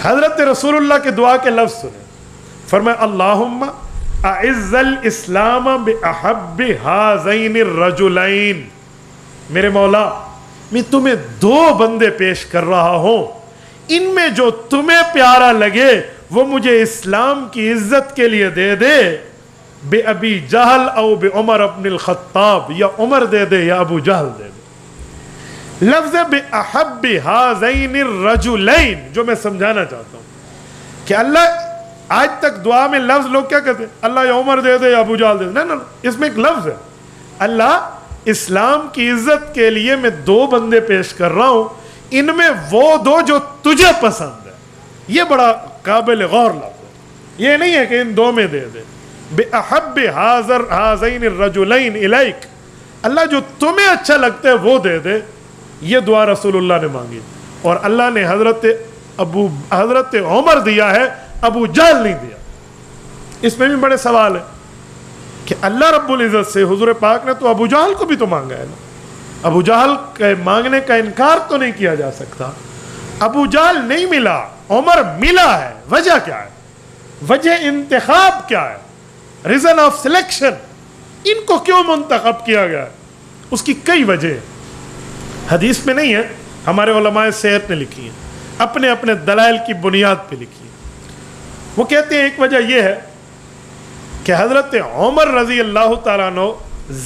حضرت رسول اللہ کے دعا کے لفظ سنیں، فرمایا اللہم اعز الاسلام باحب ہذین الرجلین، میرے مولا میں تمہیں دو بندے پیش کر رہا ہوں، ان میں جو تمہیں پیارا لگے وہ مجھے اسلام کی عزت کے لیے دے دے، بے ابی جہل او بے عمر ابن الخطاب، یا عمر دے دے یا ابو جہل دے دے۔ لفظ بے احب ہذین الرجلین جو میں سمجھانا چاہتا ہوں کہ اللہ آج تک دعا میں لفظ لوگ کیا کہتے ہیں، اللہ یا عمر دے دے یا ابو جہل دے دے، نہیں، اس میں ایک لفظ ہے، اللہ اسلام کی عزت کے لیے میں دو بندے پیش کر رہا ہوں، ان میں وہ دو جو تجھے پسند ہے۔ یہ بڑا قابل غور لفظ ہے، یہ نہیں ہے کہ ان دو میں دے دے، بے احب ہذین الرجلین الیک، اللہ جو تمہیں اچھا لگتا ہے وہ دے دے۔ یہ دعا رسول اللہ نے مانگی اور اللہ نے حضرت عمر دیا ہے، ابو جہل نہیں دیا۔ اس میں بھی بڑے سوال ہے کہ اللہ رب العزت سے حضور پاک نے تو ابو جہل کو بھی تو مانگا ہے نا، ابو جہل کے مانگنے کا انکار تو نہیں کیا جا سکتا۔ ابو جہل نہیں ملا، عمر ملا ہے، وجہ کیا ہے؟ وجہ انتخاب کیا ہے؟ ریزن آف سلیکشن، ان کو کیوں منتخب کیا گیا ہے؟ اس کی کئی وجہ ہیں، حدیث میں نہیں ہے، ہمارے علماء سیرت نے لکھی ہیں، اپنے اپنے دلائل کی بنیاد پہ لکھی ہے۔ وہ کہتے ہیں ایک وجہ یہ ہے کہ حضرت عمر رضی اللہ تعالیٰ عنہ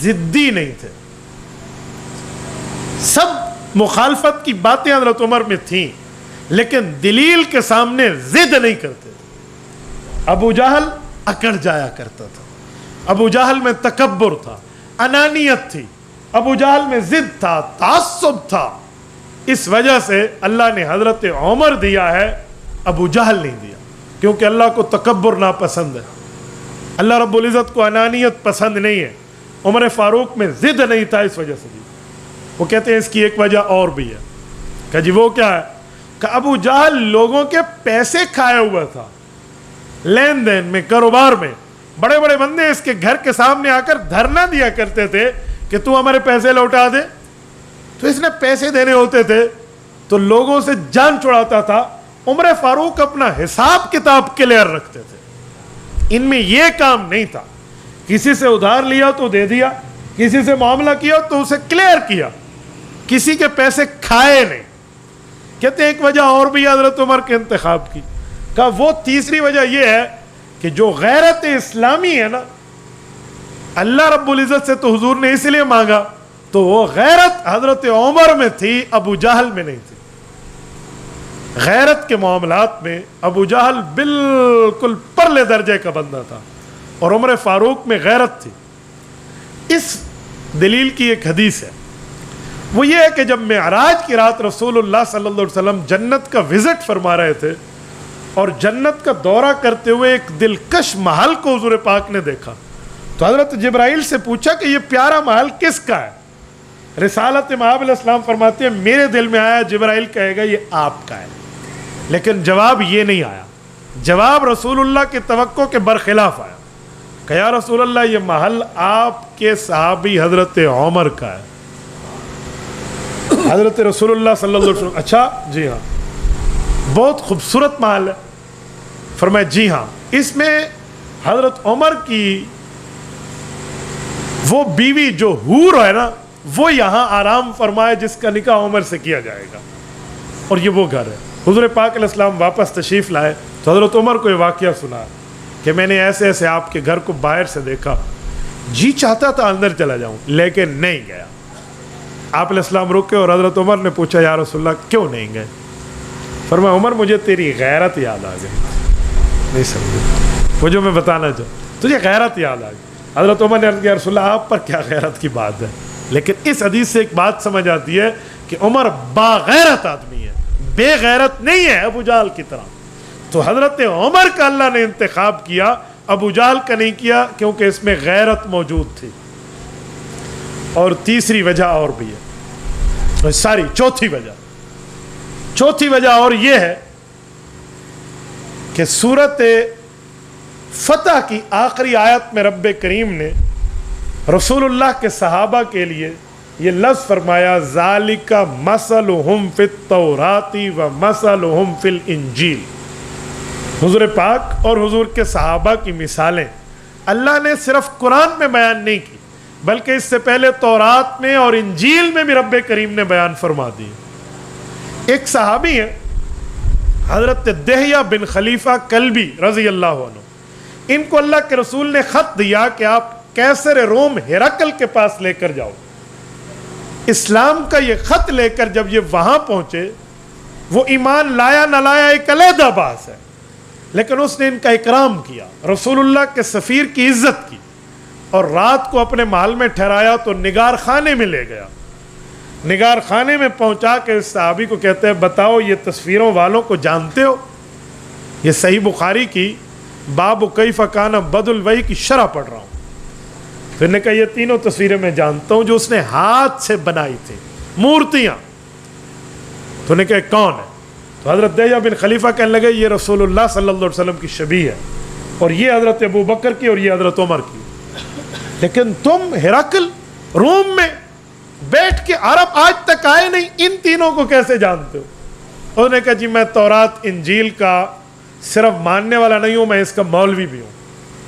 ضدی نہیں تھے، سب مخالفت کی باتیں حضرت عمر میں تھیں لیکن دلیل کے سامنے ضد نہیں کرتے تھے۔ ابو جہل اکڑ جایا کرتا تھا، ابو جہل میں تکبر تھا، انانیت تھی، ابو جہل میں ضد تھا، تعصب تھا۔ اس وجہ سے اللہ نے حضرت عمر دیا ہے، ابو جہل نہیں دیا، کیونکہ اللہ کو تکبر ناپسند ہے، اللہ رب العزت کو انانیت پسند نہیں ہے۔ عمر فاروق میں ضد نہیں تھا، اس وجہ سے دی۔ وہ کہتے ہیں اس کی ایک وجہ اور بھی ہے کہ جی وہ کیا ہے کہ ابو جہل لوگوں کے پیسے کھائے ہوا تھا، لین دین میں، کاروبار میں۔ بڑے بڑے بندے اس کے گھر کے سامنے آ کر دھرنا دیا کرتے تھے کہ تو ہمارے پیسے لوٹا دے، تو اس نے پیسے دینے ہوتے تھے تو لوگوں سے جان چھڑاتا تھا۔ عمر فاروق اپنا حساب کتاب کلیئر رکھتے تھے، ان میں یہ کام نہیں تھا کسی سے ادھار لیا تو دے دیا، کسی سے معاملہ کیا تو اسے کلیئر کیا، کسی کے پیسے کھائے نہیں۔ کہتے ہیں ایک وجہ اور بھی حضرت عمر کے انتخاب کی، کہا وہ تیسری وجہ یہ ہے کہ جو غیرت اسلامی ہے نا، اللہ رب العزت سے تو حضور نے اس لیے مانگا تو وہ غیرت حضرت عمر میں تھی، ابو جہل میں نہیں تھی۔ غیرت کے معاملات میں ابو جہل بالکل پرلے درجے کا بندہ تھا اور عمر فاروق میں غیرت تھی۔ اس دلیل کی ایک حدیث ہے، وہ یہ ہے کہ جب معراج کی رات رسول اللہ صلی اللہ علیہ وسلم جنت کا وزٹ فرما رہے تھے اور جنت کا دورہ کرتے ہوئے ایک دلکش محل کو حضور پاک نے دیکھا تو حضرت جبرائیل سے پوچھا کہ یہ پیارا محل کس کا ہے؟ رسالت مآب علیہ السلام فرماتے ہیں میرے دل میں آیا جبرائیل کہے گا یہ آپ کا ہے، لیکن جواب یہ نہیں آیا، جواب رسول اللہ کی توقع کے برخلاف آیا کہ یا رسول اللہ یہ محل آپ کے صحابی حضرت عمر کا ہے۔ حضرت رسول اللہ صلی اللہ علیہ وسلم اچھا جی ہاں بہت خوبصورت محل ہے، فرمایا جی ہاں، اس میں حضرت عمر کی وہ بیوی جو حور ہے نا وہ یہاں آرام فرمائے جس کا نکاح عمر سے کیا جائے گا، اور یہ وہ گھر ہے۔ حضور پاک علیہ السلام واپس تشریف لائے تو حضرت عمر کو یہ واقعہ سنا کہ میں نے ایسے ایسے آپ کے گھر کو باہر سے دیکھا، جی چاہتا تھا اندر چلا جاؤں لیکن نہیں گیا۔ آپ علیہ السلام رکے اور حضرت عمر نے پوچھا یا رسول اللہ کیوں نہیں گئے؟ فرمایا عمر مجھے تیری غیرت یاد آ گئی۔ نہیں سمجھے وہ جو میں بتانا چاہوں، تجھے غیرت یاد آ گئی۔ حضرت عمر نے عرض کیا رسول اللہ آپ پر کیا غیرت کی بات ہے، لیکن اس حدیث سے ایک بات سمجھ آتی ہے کہ عمر باغیرت آدمی ہے، بے غیرت نہیں ہے ابو جہل کی طرح۔ تو حضرت عمر کا اللہ نے انتخاب کیا، ابو جہل کا نہیں کیا، کیونکہ اس میں غیرت موجود تھی۔ اور تیسری وجہ اور بھی ہے، چوتھی وجہ اور یہ ہے کہ سورت فتح کی آخری آیت میں رب کریم نے رسول اللہ کے صحابہ کے لیے یہ لفظ فرمایا ذالک مثلہم فی التوراۃ و مثلہم فی الانجیل، حضور پاک اور حضور کے صحابہ کی مثالیں اللہ نے صرف قرآن میں بیان نہیں کی، بلکہ اس سے پہلے تورات میں اور انجیل میں بھی رب کریم نے بیان فرما دی۔ ایک صحابی ہیں حضرت دہیہ بن خلیفہ کلبی رضی اللہ عنہ، ان کو اللہ کے رسول نے خط دیا کہ آپ قیصر روم ہرقل کے پاس لے کر جاؤ۔ اسلام کا یہ خط لے کر جب یہ وہاں پہنچے، وہ ایمان لایا نہ لایا ایک علیحدہ بات ہے، لیکن اس نے ان کا اکرام کیا، رسول اللہ کے سفیر کی عزت کی، اور رات کو اپنے محل میں ٹھہرایا تو نگار خانے میں لے گیا۔ نگار خانے میں پہنچا کے اس صحابی کو کہتے ہیں بتاؤ یہ تصویروں والوں کو جانتے ہو؟ یہ صحیح بخاری کی باب کیف کان بدء الوحی کی شرح پڑھ رہا ہوں۔ پھر نے کہا یہ تینوں تصویریں میں جانتا ہوں جو اس نے ہاتھ سے بنائی تھی، مورتیاں۔ تو نے کہا کون ہے؟ تو حضرت دہیہ بن خلیفہ کہنے لگے یہ رسول اللہ صلی اللہ علیہ وسلم کی شبیہ ہے، اور یہ حضرت ابو بکر کی اور یہ حضرت عمر کی۔ لیکن تم ہرقل روم میں بیٹھ کے عرب آج تک آئے نہیں، ان تینوں کو کیسے جانتے ہو؟ انہوں نے کہا جی میں تورات انجیل کا صرف ماننے والا نہیں ہوں، میں اس کا مولوی بھی ہوں،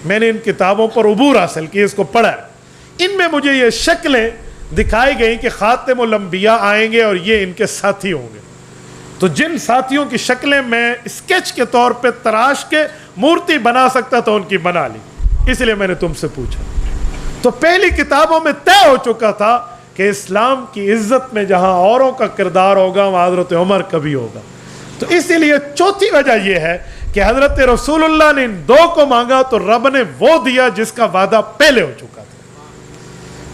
میں نے ان کتابوں پر عبور حاصل کی، اس کو پڑھا ہے۔ ان میں مجھے یہ شکلیں دکھائی گئیں کہ خاتم الانبیاء آئیں گے اور یہ ان کے ساتھی ہوں گے، تو جن ساتھیوں کی شکلیں میں اسکیچ کے طور پہ تراش کے مورتی بنا سکتا تو ان کی بنا لی، اس لیے میں نے تم سے پوچھا۔ تو پہلی کتابوں میں طے ہو چکا تھا کہ اسلام کی عزت میں جہاں اوروں کا کردار ہوگا وہاں حضرت عمر کا بھی ہوگا۔ تو اسی لیے چوتھی وجہ یہ ہے کہ حضرت رسول اللہ نے ان دو کو مانگا تو رب نے وہ دیا جس کا وعدہ پہلے ہو چکا تھا،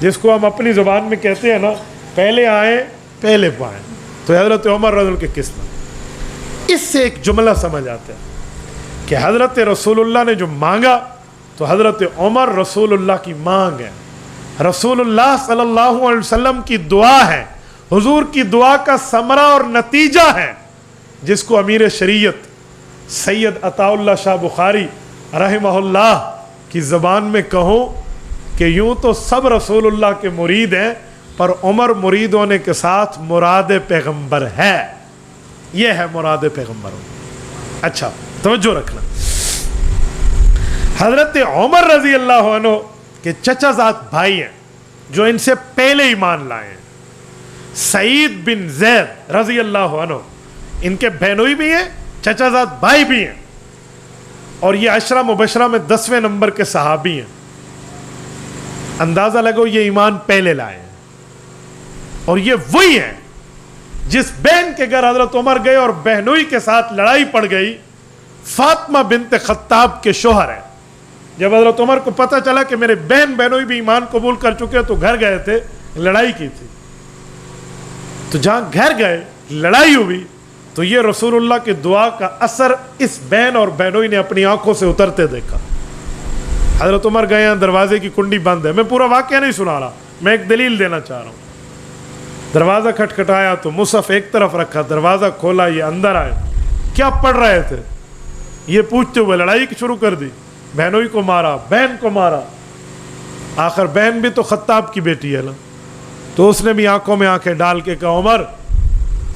جس کو ہم اپنی زبان میں کہتے ہیں نا پہلے آئیں پہلے پائیں، تو حضرت عمر رضی اللہ کی قسمت۔ اس سے ایک جملہ سمجھ آتا ہے کہ حضرت رسول اللہ نے جو مانگا تو حضرت عمر رسول اللہ کی مانگ ہے، رسول اللہ صلی اللہ علیہ وسلم کی دعا ہے، حضور کی دعا کا ثمرہ اور نتیجہ ہے، جس کو امیر شریعت سید عطا اللہ شاہ بخاری رحمہ اللہ کی زبان میں کہوں کہ یوں تو سب رسول اللہ کے مرید ہیں، پر عمر مرید ہونے کے ساتھ مراد پیغمبر ہے، یہ ہے مراد پیغمبر۔ اچھا توجہ رکھنا، حضرت عمر رضی اللہ عنہ کے چچا زاد بھائی ہیں جو ان سے پہلے ایمان لائے ہیں، سعید بن زید رضی اللہ عنہ، ان کے بہنوئی بھی ہیں، چچا زاد بھائی بھی ہیں، اور یہ عشرہ مبشرہ میں 10ویں نمبر کے صحابی ہیں۔ اندازہ لگو یہ ایمان پہلے لائے ہیں، اور یہ وہی ہیں جس بہن کے گھر حضرت عمر گئے اور بہنوئی کے ساتھ لڑائی پڑ گئی، فاطمہ بنت خطاب کے شوہر ہیں۔ جب حضرت عمر کو پتہ چلا کہ میرے بہن بہنوئی بھی ایمان قبول کر چکے تو گھر گئے تھے، لڑائی کی تھی، تو جہاں گھر گئے لڑائی ہوئی تو یہ رسول اللہ کی دعا کا اثر اس بہن اور بہنوئی نے اپنی آنکھوں سے اترتے دیکھا۔ حضرت عمر گئے ہیں، دروازے کی کنڈی بند ہے، میں پورا واقعہ نہیں سنا رہا، میں ایک دلیل دینا چاہ رہا ہوں۔ دروازہ کھٹکھٹایا تو مصحف ایک طرف رکھا، دروازہ کھولا، یہ اندر آئے، کیا پڑھ رہے تھے یہ پوچھتے ہوئے لڑائی شروع کر دی، بہنوئی کو مارا، بہن کو مارا، آخر بہن بھی تو خطاب کی بیٹی ہے نا، تو اس نے بھی آنکھوں میں آنکھیں ڈال کے کہا عمر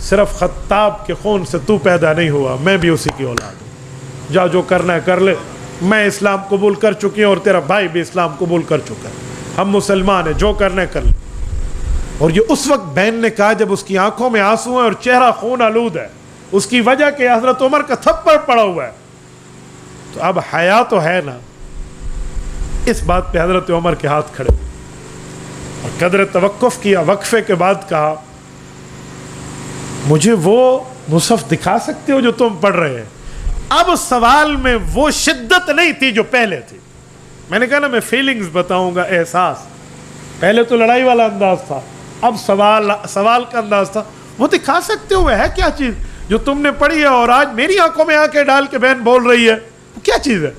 صرف خطاب کے خون سے تو پیدا نہیں ہوا، میں بھی اسی کی اولاد ہوں، جا جو کرنا ہے کر لے، میں اسلام قبول کر چکی ہوں اور تیرا بھائی بھی اسلام قبول کر چکا ہے، ہم مسلمان ہیں، جو کرنا ہے کر لے۔ اور یہ اس وقت بہن نے کہا جب اس کی آنکھوں میں آنسو ہیں اور چہرہ خون آلود ہے، اس کی وجہ کہ حضرت عمر کا تھپڑ پڑا ہوا ہے، تو اب حیا تو ہے نا۔ اس بات پہ حضرت عمر کے ہاتھ کھڑے اور قدر توقف کیا، وقفے کے بعد کہا مجھے وہ مصحف دکھا سکتے ہو جو تم پڑھ رہے ہیں؟ اب سوال میں وہ شدت نہیں تھی جو پہلے تھی، میں نے کہا نا میں فیلنگز بتاؤں گا، احساس، پہلے تو لڑائی والا انداز تھا، اب سوال کا انداز تھا، وہ دکھا سکتے ہو وہ ہے کیا چیز جو تم نے پڑھی ہے اور آج میری آنکھوں میں آنکھیں ڈال کے بہن بول رہی ہے، وہ کیا چیز ہے؟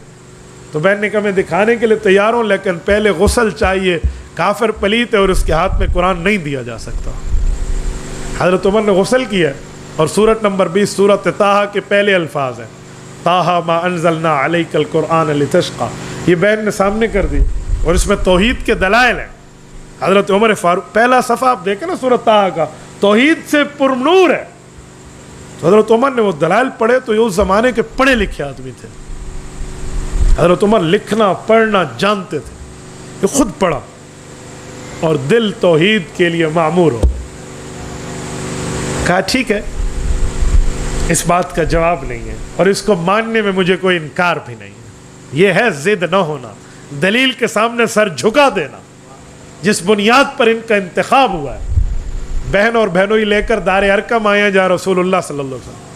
تو بہن نے کہا میں دکھانے کے لیے تیار ہوں، لیکن پہلے غسل چاہیے، کافر پلیت ہے اور اس کے ہاتھ میں قرآن نہیں دیا جا سکتا۔ حضرت عمر نے غسل کیا اور سورت نمبر 20 سورت طٰہٰ کے پہلے الفاظ ہیں، طٰہٰ ما انزلنا علیک القرآن لتشقی، یہ بہن نے سامنے کر دی اور اس میں توحید کے دلائل ہیں۔ حضرت عمر فاروق پہلا صفحہ آپ دیکھیں نا سورت طٰہٰ کا، توحید سے پرنور ہے، تو حضرت عمر نے وہ دلائل پڑھے تو یہ اس زمانے کے پڑھے لکھے آدمی تھے. حضرت عمر لکھنا پڑھنا جانتے تھے. یہ خود پڑھا اور دل توحید کے لیے معمور ہو. کہا ٹھیک ہے، اس بات کا جواب نہیں ہے اور اس کو ماننے میں مجھے کوئی انکار بھی نہیں ہے. یہ ہے ضد نہ ہونا، دلیل کے سامنے سر جھکا دینا. جس بنیاد پر ان کا انتخاب ہوا ہے، بہن اور بہنوئی لے کر دار ارقم آئے ہیں جہاں رسول اللہ صلی اللہ علیہ وسلم